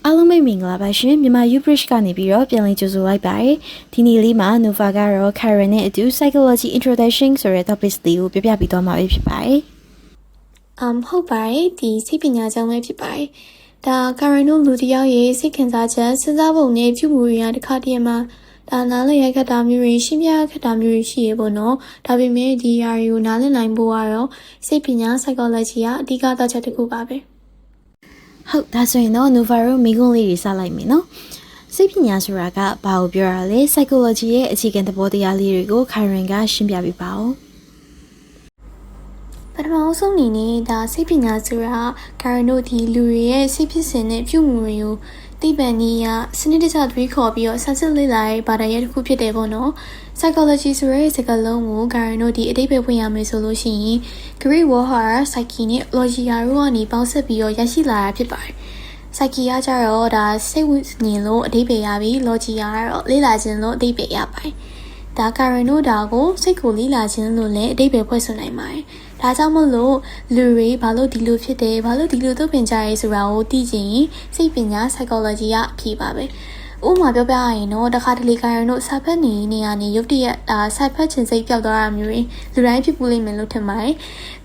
အားလုံးပဲမင်္ဂလာပါရှင်မြန်မာ Ubridge ကနေပြီးတော့ပြန်လည်ကြိုဆိုလိုက်ပါတယ်ဒီနေ့လေးမှာ Nova ကတော့ Karen နဲ့အတူ Psychology Introduction ဆိုတဲ့ topic လေးကိုပြပြပေးသွားမှာဖြစ်ပါတယ်ဟုတ်ပါတယ်ဒီစိတ်ပညာကျောင်းပဲဖြစ်ပါတယ်ဒါ Karen တို့လူတစ်ယောက်ရဲ့စိတ်ခံစားချက်စဉ်းစားပုံနဲ့ပြုမှုတွေကတစ်ခါတည်းမှာဒါနားလည်ရခက်တာမျိုးတွေရှင်းပြခက်တာမျိုးတွေရှိရပေါ့နော်ဒါပေမဲ့ဒီຢာတွေကိုနားလည်နိုင်ဖို့ကတော့စိတ်ပညာ psychology ကအဓိကသက်ချက်တစ်ခုပါပဲဟုတ်ဒါဆိုရင်တော့ Nova တို့မိကုံးလေးတွေစလိုက်မယ်နော်စိတ်ပညာဆိုတာကဘာကိုပြောတာလဲ psychology ရဲ့အခြေခံသဘောတရားလေးတွေကို Karen ကရှင်းပြပေးပါဦးပထမဆုံးအနေနဲ့ဒါစိတ်ပညာဆိုတာ Karen တို့ဒီလူတွေရဲ့စိတ်ဖြစ်စဉ်နဲ့ပြုမှုတွေကိုသိပ္ပံနည်းအရစနစ်တကျတွေးခေါ်ပြီးတော့ဆန်းစစ်လေ့လာတဲ့ဘာသာရပ်တစ်ခုဖြစ်တယ်ပေါ့နော် psychology ဆိုတဲ့စကားလုံးကို Karen တို့ဒီအဓိပ္ပာယ်ဖွင့်ရမယ်ဆိုလို့ရှိရင် Greek word ဟာ psyche နဲ့ logia တို့ကနေပေါင်းစပ်ပြီးတော့ရရှိလာတာဖြစ်ပါတယ် psyche ကကြတော့ဒါစိတ်ဝိညာဉ်လို့အဓိပ္ပာယ်ရပြီး logia ကတော့လေ့လာခြင်းလို့အဓိပ္ပာယ်ရပါတယ်ဒါ Karen တို့ဒါကိုစိတ်ကိုလေ့လာခြင်းလို့လည်းအဓိပ္ပာယ်ဖွဲ့ဆိုနိုင်ပါတယ်ဒါကြောင့်မို့လို့လူတွေဘာလို့ဒီလိုဖြစ်တယ်ဘာလို့ဒီလိုသုတ်ပင်ကြရဲဆိုတာကိုသိချင်စိတ်ပညာ psychology ကအဖြစ်ပါပဲဥပမာပြောပြရရင်တော့တခါတလေ Karen တို့စာဖတ်နေကနေရုပ်တရက်စာဖတ်ခြင်းစိတ်ပျောက်သွားတာမျိုးတွေလူတိုင်းဖြစ်ပူလိမ့်မယ်လို့ထင်ပါတယ်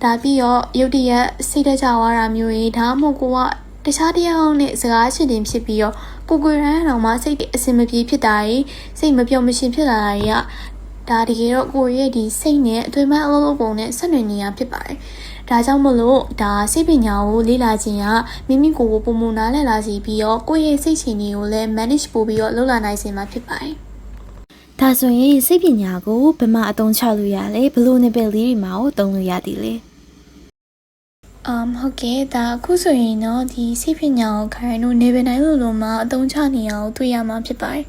ဒါပြီးတော့ရုပ်တရက်စိတ်တကြွားတာမျိုးတွေဒါမှမဟုတ်ကိုကတခြားတရားနဲ့စကားရှင်တင်ဖြစ်ပြီးတော့ကိုယ်ရမ်းအောင်မှစိတ်အစင်မပြေဖြစ်တာတွေစိတ်မပြောမရှင်ဖြစ်လာတာတွေကဒါတကယ်တော့ကိုယ့်ရဲ့ဒီစိတ်နဲ့အသွင်မအလုံးလုံးပုံနဲ့ဆက်နွယ်နေရဖြစ်ပါတယ်။ဒါကြောင့်မလို့ဒါစိတ်ပညာကိုလေ့လာခြင်းကမိမိကိုယ်ကိုပုံမနားလည်လာစေပြီးတော့ကိုယ့်ရဲ့စိတ်ရှင်တွေကိုလည်း manage ပို့ပြီးတော့လုပ်လာနိုင်စေမှာဖြစ်ပါတယ်။ဒါဆိုရင်စိတ်ပညာကိုဘယ်မှာအသုံးချလို့ရလဲဘယ်လို level လေးတွေမှာသုံးလို့ရသည်လဲဟုတ်ကဲ့ဒါအခုဆိုရင်တော့ဒီစိတ်ပညာကိုခိုင်တို့နေပင်တိုင်းလိုမှအသုံးချနေအောင်တွေ့ရမှာဖြစ်ပါတယ်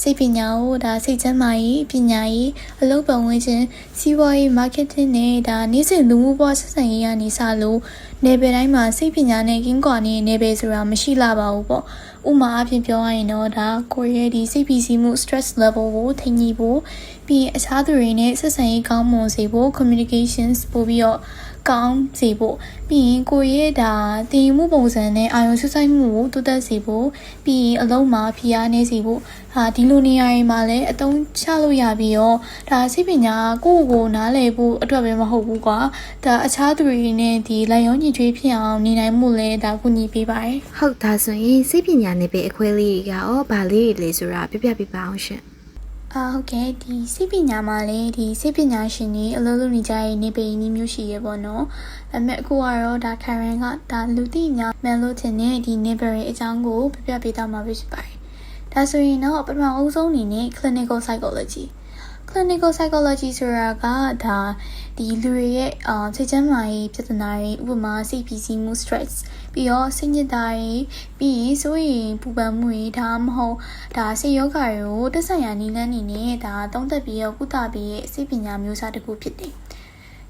စိတ်ပညာကိုဒါစိတ်ကျန်းမာရေးပညာရေးအလုပ်ပတ်ဝန်းကျင်စီးပွားရေး marketing နဲ့ဒါနေ့စဉ်လူမှုဘဝဆက်ဆံရေးကနေစလို့နယ်ပယ်တိုင်းမှာစိတ်ပညာနဲ့ကင်းကွာနေတဲ့နယ်ပယ်ဆိုတာမရှိလာပါဘူးပေါ့ဥပမာအဖြစ်ပြောရရင်တော့ဒါကိုယ့်ရဲ့ဒီစိတ်ဖိစီးမှု stress level ကိုထိန်းညှိဖို့ပြီးရင်အခြားသူတွေနဲ့ဆက်ဆံရေးကောင်းမွန်စေဖို့ communications ပို့ပြီးတော့ကောင်းစေဖို့ပြီးရင်ကိုယ့်ရဲ့ဒါတည်မှုပုံစံနဲ့အာရုံစူးစိုက်မှုကိုတိုးတက်စေဖို့ပြီးရင်အလုံးမှာဖိအားနေစေဖို့ဒီလိုနေရာတွေမှာလည်းအသုံးချလို့ရပြီးတော့ဒါစိတ်ပညာကိုယ့်ကိုနားလည်ဖို့အတွက်ပဲမဟုတ်ဘူးကွာဒါအခြားသူတွေနဲ့ဒီလိုက်ရောညီထွေးဖြစ်အောင်နေနိုင်မှုလည်းဒါကူညီပေးပါတယ်ဟုတ်ဒါဆိုရင်စိတ်ပညာနဲ့ပဲအခွဲလေးတွေကရောဗာလေးတွေလေဆိုတာပြပြပေးပါအောင်ရှင်ဟုတ်ကဲ့ဒီစိတ်ပညာမှာလည်းဒီစိတ်ပညာရှင်တွေအလုပ်လုပ်နေကြတဲ့နေပယ်နီးမျိုးရှိရပေါ့နော်ဒါပေမဲ့အခုကတော့ဒါ Karen ကဒါလူသိများမှန်လို့ထင်တဲ့ဒီနေပယ်ရဲ့အကြောင်းကိုပြပြပေးသွားမှာဖြစ်ပါတယ်ဒါဆိုရင်တော့ပထမအဦးဆုံးအနေနဲ့ clinical psychology ဆိုတာကဒါဒီလူတွေရဲ့စိတ်ကျန်းမာရေးပြဿနာတွေဥပမာစိတ်ဖိစီးမှု stress ပြီးတော့စိတ်ညစ်တာတွေပြီးရင်ဆိုရင်ပူပန်မှုတွေဒါမှမဟုတ်ဒါစိတ်ယောဂတွေကိုတက်ဆိုင်ရာနည်းလမ်းနေနဲ့ဒါသုံးသပ်ပြီးတော့ကုသပြီးရဲ့စိတ်ပညာမျိုးစားတစ်ခုဖြစ်တယ်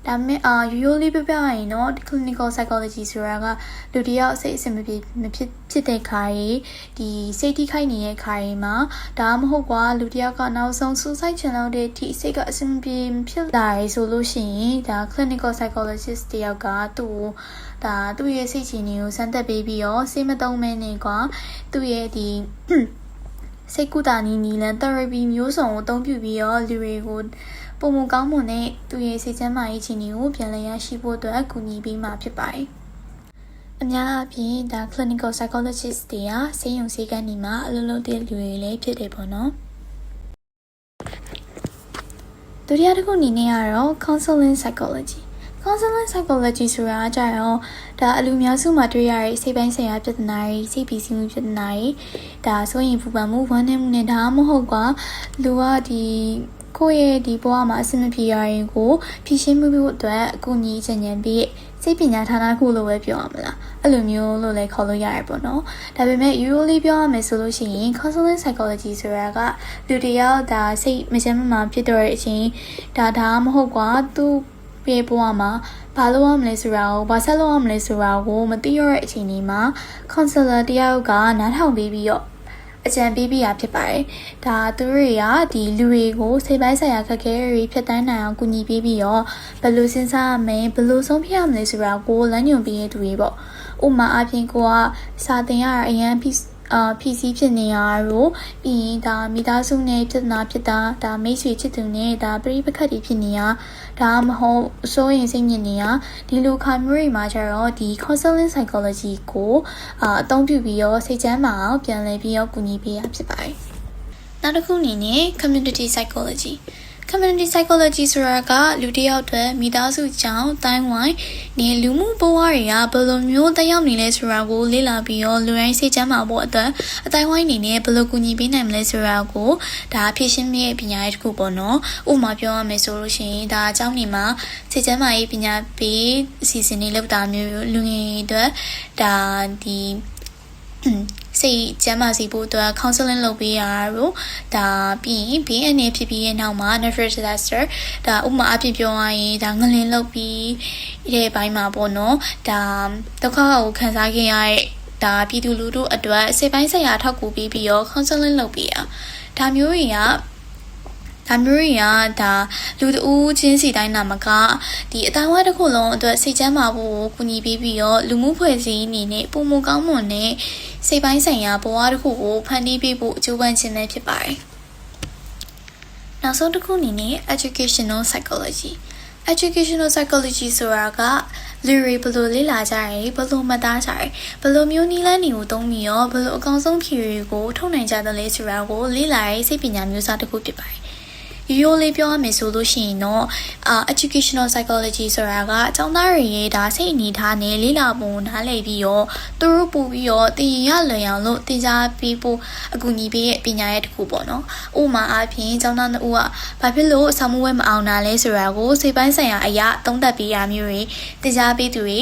ဒါပေမဲ့ရိုးလေးပြပြရင်တော့ clinical psychology ဆိုတာကလူတယောက်စိတ်အဆင်မဖြစ်တဲ့ခါကြီးဒီစိတ်ထိခိုက်နေတဲ့ခါကြီးမှာဒါမှမဟုတ်ကွာလူတယောက်ကနောက်ဆုံး suicide ချင်လို့တဲ့ဒီစိတ်ကအဆင်ပြေဖြစ်လာရဆိုလို့ရှိရင်ဒါ clinical psychologist တယောက်ကသူ့ရဲ့စိတ်ချင်တွေကိုစမ်းသပ်ပေးပြီးတော့စိတ်မသုံးမဲနေကွာသူ့ရဲ့ဒီစိတ်ကူတာနည်းလမ်း therapy မျိုးစုံကိုအသုံးပြုပြီးတော့လူတွေကိုပုံမကောင်းမွန်တဲ့သူရဲ့စိတ်ကျန်းမာရေးခြေအနေကိုပြန်လည်ရရှိဖို့အတွက်အကူအညီပေးမှာဖြစ်ပါတယ်။အများအားဖြင့်ဒါ clinical psychologist တွေကဆေးရုံဆေးခန်းတွေမှာအလုပ်လုပ်တဲ့လူတွေလည်းဖြစ်တယ်ပေါ့နော်။ဒုတိယတစ်ခုအနေနဲ့ကတော့ counseling psychology ဆိုတာကြတော့ဒါအလူများစုမှာတွေ့ရတဲ့စိတ်ပိုင်းဆိုင်ရာပြဿနာတွေစိတ်ဖိစီးမှုပြဿနာတွေဒါဆိုရင်ပူပန်မှုဝမ်းနည်းမှုနဲ့ဒါမှမဟုတ်ကွာလူကဒီကိုယ့်ရဲ့ဒီဘဝမှာအဆင်မပြေရရင်ကိုဖြည့်ရှင်းမှုအတွက်အကူအညီချင်ပြီးစိတ်ပညာဌာနခုလို့ပဲပြောရမလားအဲ့လိုမျိုးလို့လည်းခေါ်လို့ရတယ်ပေါ့နော်ဒါပေမဲ့ usually ပြောရမယ်ဆိုလို့ရှိရင် counseling psychology ဆိုတာကလူတယောက်ဒါစိတ်မချမ်းမသာဖြစ်တော့တဲ့အချိန်ဒါမဟုတ်ကွာသူပြေဘဝမှာဘာလို့ရမလဲဆိုတာကိုဘာဆက်လုပ်ရမလဲဆိုတာကိုမသိရတဲ့အချိန်ဒီမှာ counselor တယောက်ကနားထောင်ပြီးတော့အကြံပေးပြရဖြစ်ပါတယ်။ဒါသူတွေကဒီလူတွေကိုစိတ်ပိုင်းဆိုင်ရာခက်ခဲတွေဖြတ်တန်းနိုင်အောင်ကူညီပေးပြီးတော့ဘယ်လိုစဉ်းစားရမလဲဘယ်လိုဆုံးဖြတ်ရမလဲဆိုတာကိုလမ်းညွှန်ပေးရတဲ့သူတွေပေါ့။ဥပမာအပြင်ကိုကစာသင်ရတာအရင် PC ဖြစ်နေရတော့ပြီးရင်ဒါမိသားစုနဲ့ပြဿနာဖြစ်တာဒါမိတ်ဆွေချစ်သူနဲ့ဒါပြိပခတ်တွေဖြစ်နေရဒါမဟုတ်အစိုးရင်စိတ်ညစ်နေရဒီလိုခါမျိုးတွေမှာကျတော့ဒီ counseling psychology ကိုအသုံးပြုပြီးတော့စိတ်ချမ်းသာအောင်ပြန်လည်ပြီးတော့ကူညီပေးရဖြစ်ပါတယ်နောက်တစ်ခုအနေနဲ့ community psychology community psychology ဆိုတာကလူတစ်ယောက်အတွက်မိသားစုကြောင့်တိုင်းဝိုင်းနေလူမှုဘဝတွေကဘယ်လိုမျိုးတက်ရောက်နေလဲဆိုတာကိုလေ့လာပြီးတော့လူတိုင်းစိတ်ချမ်းသာဖို့အတွက်အတိုင်းဝိုင်းနေနဲ့ဘယ်လိုကူညီပေးနိုင်မလဲဆိုတာကိုဒါဖြည့်ရှင်းရဲ့ပညာရေးတစ်ခုပေါ့နော်ဥပမာပြောရမယ်ဆိုလို့ရှိရင်ဒါအကြောင်းနေမှာစိတ်ချမ်းသာရေးပညာပေးအစီအစဉ်တွေလုပ်တာမျိုးလူငယ်တွေအတွက်ဒါဒီစိတ်ကျန်းမာစေဖို့အတွက် counseling လုပ်ပေးရတော့ဒါပြီးရင် BNA ဖြစ်ပြီးရဲ့နောက်မှာ natural disaster ဒါဥပမာအဖြစ်ပြောရရင်ဒါငလင်လုပ်ပြီးတဲ့ဘိုင်းမှာပေါ့နော်ဒါဒုက္ခကိုခံစားခဲ့ရတဲ့ဒါပြည်သူလူထုအတွက်စိတ်ပိုင်းဆိုင်ရာထောက်ကူပေးပြီးတော့ counseling လုပ်ပေးရဒါမျိုးတွေကဒါလူတဦးချင်းစီတိုင်းနာမကဒီအတိုင်းဝိုင်းတစ်ခုလုံးအတွက်စိတ်ချမ်းသာဖို့ကိုကူညီပေးပြီးတော့လူမှုဖွဲ့စည်းအနေနဲ့ပုံမကောင်းမွန်တဲ့စိတ်ပိုင်းဆိုင်ရာဘဝတစ်ခုကိုဖန်တီးပေးဖို့အကျိုးပမ်းခြင်းပဲဖြစ်ပါတယ်။နောက်ဆုံးတစ်ခုအနေနဲ့ educational psychology ဆိုတာကလူတွေဘယ်လိုလေ့လာကြရလဲဘယ်လိုမှတ်သားကြရလဲဘယ်လိုမျိုးနည်းလမ်းတွေကိုသုံးပြီးတော့ဘယ်လိုအကောင်းဆုံးဖြေတွေကိုထုတ်နိုင်ကြတယ်လဲဆိုတာကိုလေ့လာရေးစိတ်ပညာမျိုးစားတစ်ခုဖြစ်ပါတယ်ရိုးလေးပြောရမယ်ဆိုလို့ရှိရင်တော့educational psychology ဆိုတာကအကြောင်းသားတွေရဲ့ဒါစိတ်အနေထားနဲ့လေ့လာပုံနားလည်ပြီးတော့သူတို့ပို့ပြီးတော့သင်ရလွယ်အောင်လို့သင်ကြားပေးဖို့အကူအညီပေးရဲ့ပညာရဲ့တစ်ခုပေါ့နော်ဥပမာအားဖြင့်ကျောင်းသားနှစ်ဦးကဘာဖြစ်လို့ဆောင်းမွေးမအောင်တာလဲဆိုတာကိုစိတ်ပိုင်းဆိုင်ရာအရာသုံးသပ်ပေးရမျိုးတွေသင်ကြားပေးသူတွေ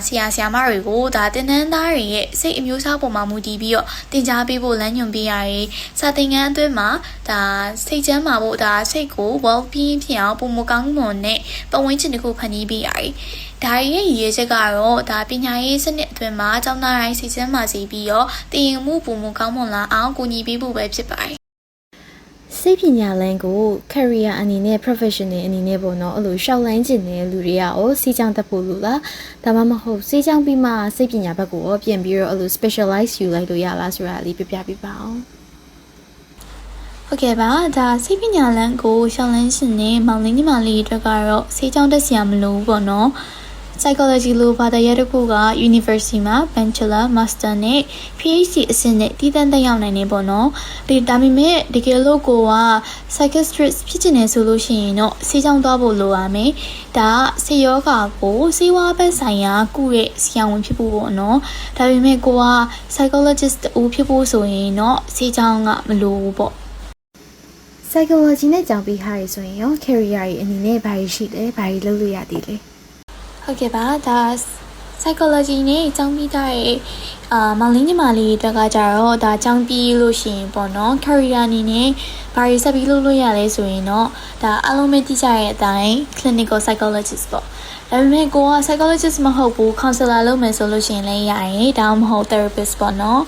ဆရာမတွေကိုဒါသင်တန်းသားတွေရဲ့စိတ်အမျိုးအစားပုံမှာမူတည်ပြီးတော့သင်ကြားပေးဖို့လမ်းညွှန်ပေးရတယ်စာသင်ခန်းအတွင်းမှာဒါစိတ်ချမ်းသာဖို့ဒါစိတ်ကို well-being ဖြစ်အောင်ပုံမကောင်းမွန်နဲ့ပတ်ဝန်းကျင်တစ်ခုဖန်တီးပေးရတယ်။ဒါရဲ့ရည်ရွယ်ချက်ကတော့ဒါပညာရေးစနစ်အတွင်းမှာကျောင်းသားတိုင်းစိတ်ချမ်းသာစေပြီးတော့တည်ငြိမ်မှုပုံမကောင်းမွန်လာအောင်ကူညီပေးဖို့ပဲဖြစ်ပါတယ်။စိတ်ပညာလမ်းကို career အနေနဲ့ professional အနေနဲ့ပေါ့နော်အဲ့လိုရှောက်လန်းကျင်တဲ့လူတွေကရောစီချောင်းတက်ဖို့လို့လားဒါမှမဟုတ်စီချောင်းပြီးမှစိတ်ပညာဘက်ကိုရောပြန်ပြီးတော့အဲ့လို specialize ယူလိုက်လို့ရလားဆိုတာလေးပြပြပေးပါအောင်။ဟုတ်ကဲ့ပါဒါစိတ်ပညာလမ်းကိုရှောင်းလန်းရှင်နဲ့မောင်လေးညီမလေးတွေကတော့ဆေးကြောင်းတက်စရာမလိုဘူးပေါ့နော် psychology လို့ဘာသာရပ်တစ်ခုက university မှာ bachelor master နဲ့ PhD အဆင့်နဲ့တည်တံ့တက်ရောက်နိုင်နေပေါ့နော်ဒါပေမဲ့တကယ်လို့ကိုက psychiatrist ဖြစ်ချင်နေဆိုလို့ရှိရင်တော့ဆေးကြောင်းသွားဖို့လိုရမယ်ဒါဆေးယောဂါကိုဆေးဝါးဘက်ဆိုင်ရာကုရဲ့ဆရာဝန်ဖြစ်ဖို့ပေါ့နော်ဒါပေမဲ့ကိုက psychologist ဦးဖြစ်ဖို့ဆိုရင်တော့ဆေးကြောင်းကမလိုဘူးပေါ့psychology နဲ့ကြောင်ပြီးထားရဆိုရင်ရော career ရဲ့အနေနဲ့ဘာရှိလဲဘာလုပ်လို့ရသေးလဲဟုတ်ကဲ့ပါဒါ psychology နဲ့ကြောင်ပြီးထားရဲ့မောင်လေးညီမလေးတက်ကကြတော့ဒါကြောင်ပြီးလို့ရှိရင်ပေါ့နော် career အနေနဲ့ဘာဆက်ပြီးလုပ်လို့ရလဲဆိုရင်တော့ဒါအားလုံးပဲသိကြရဲ့အတိုင်း clinical psychologist ပေါ့ဒါပေမဲ့ကိုက psychologist မဟုတ်ဘူး counselor လုပ်မယ်ဆိုလို့ရှိရင်လည်းရရင်ဒါမှမဟုတ် therapist ပေါ့နော်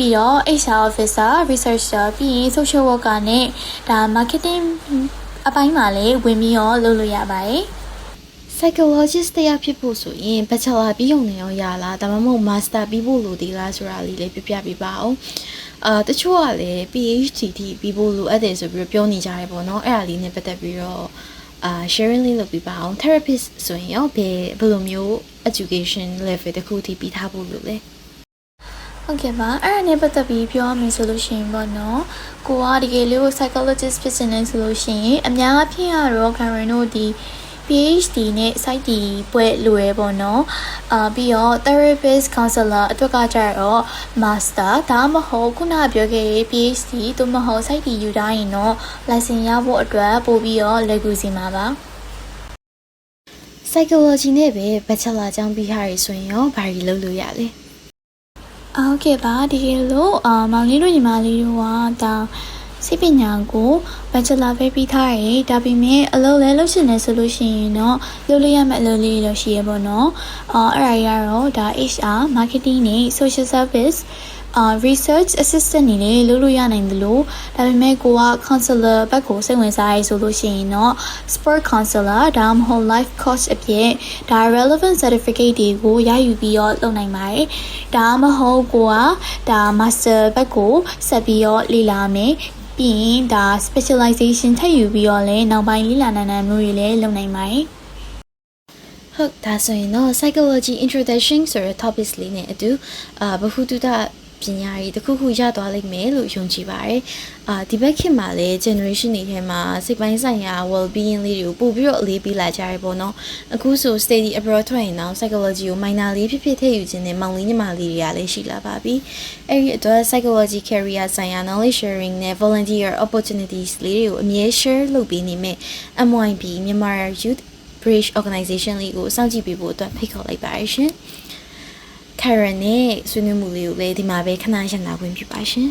ပြီးတော့ HR officer, researcher ပြီးရင် social worker နဲ့ဒါ marketing အပိုင်းမှာလည်းဝင်ပြီးတော့လုပ်လို့ရပါတယ်။ psychologist တရားဖြစ်ဖို့ဆိုရင် bachelor ပြီးရုံနဲ့ရောရလားဒါမှမဟုတ် master ပြီးဖို့လိုသေးလားဆိုတာလေးလည်းပြပြပေးပါအောင်။တချို့ကလည်း PhD ထိပြီးဖို့လိုအပ်တယ်ဆိုပြီးပြောနေကြတယ်ပေါ့နော်။အဲ့ဒါလေးနဲ့ပတ်သက်ပြီးတော့sharing လေးလုပ်ပြပါအောင် therapist ဆိုရင်ရောဘယ်လိုမျိုး education level တစ်ခုထိပြီးထားဖို့လိုလဲဟုတ်ကဲ့ပါအဲ့ဒါနဲ့ပတ်သက်ပြီးပြောရမယ်ဆိုလို့ရှိရင်ပေါ့နော်ကိုကတကယ်လို့ psychologist ဖြစ်နေဆိုလို့ရှိရင်အများအပြားကတော့ Karen တို့ဒီ PhD နဲ့ site တီပွဲလိုရဲပေါ့နော်ပြီးတော့ therapist counselor အတွက်ကကြတော့ master ဒါမှမဟုတ်ခုနပြောခဲ့တဲ့ PhD သို့မဟုတ် site တီယူတိုင်းတော့ license ရဖို့အတွက်ပို့ပြီးတော့လက်ကူစီမှာပါ psychology နဲ့ပဲ bachelor ကျောင်းပြီးထားရဆိုရင်ရောဘာတွေလုပ်လို့ရလဲဟုတ်ကဲ့ပါဒီလိုမောင်လေးတို့ညီမလေးတို့ကဒါစိတ်ပညာကို bachelor ပဲပြီးထားရဒါပေမဲ့အလုပ်လဲလုပ်ရှင်နေဆိုလို့ရှိရင်တော့လုပ်လို့ရမယ့်အလုပ်လေးတွေရှိရပေါ့နော်အဲ့ဒါကြီးကတော့ဒါ HR marketing နဲ့ social service research assistant နေနဲ့လုပ်လို့ရနိုင်တယ်လို့ဒါပေမဲ့ကိုက counselor ဘက်ကိုစိတ်ဝင်စားရဲဆိုလို့ရှိရင်တော့ sport counselor ဒါမှမဟုတ် life coach အဖြစ်ဒါ relevant certificate တွေကိုရယူပြီးတော့လုပ်နိုင်ပါတယ်ဒါမှမဟုတ်ကိုကဒါ master ဘက်ကိုဆက်ပြီးတော့လေ့လာမယ်ပြီးရင်ဒါ specialization ထပ်ယူပြီးတော့လည်းနောက်ပိုင်းလေ့လာနိုင်တဲ့မျိုးတွေလည်းလုပ်နိုင်ပါတယ်ဟုတ်ဒါဆိုရင်တော့ psychology introduction ဆိုတဲ့ topics လေးနဲ့အတူဘဟုတုတပညာရေးတစ်ခုခုရသွားလိမ့်မယ်လို့ယုံကြည်ပါတယ်ဒီဘက်ခေတ်မှာလည်း generation တွေထဲမှာစိတ်ပိုင်းဆိုင်ရာ well-being လေးတွေကိုပို့ပြီးတော့အလေးပေးလာကြရပေါ့နော်အခုဆို study abroad ထွက်ရင်တော့ psychology ကို minor လေးဖြစ်ဖြစ်ထည့်ယူခြင်းနဲ့မောင်လေးညီမလေးတွေကလည်းရှိလာပါပြီအဲ့ဒီအတွက် psychology career ဆိုင်ရာ knowledge sharing နဲ့ volunteer opportunities လေးတွေကိုအမြဲ share လုပ်ပေးနေမယ် MYB Myanmar Youth Bridge Organization လေးကိုစောင့်ကြည့်ပေးဖို့အတွက်ဖိတ်ခေါ်လိုက်ပါရရှင်Karen နဲ့ဆွေးနွေးမှုလေးကိုလည်းဒီမှာပဲခဏရနာခွင့်ပြုပါရှင်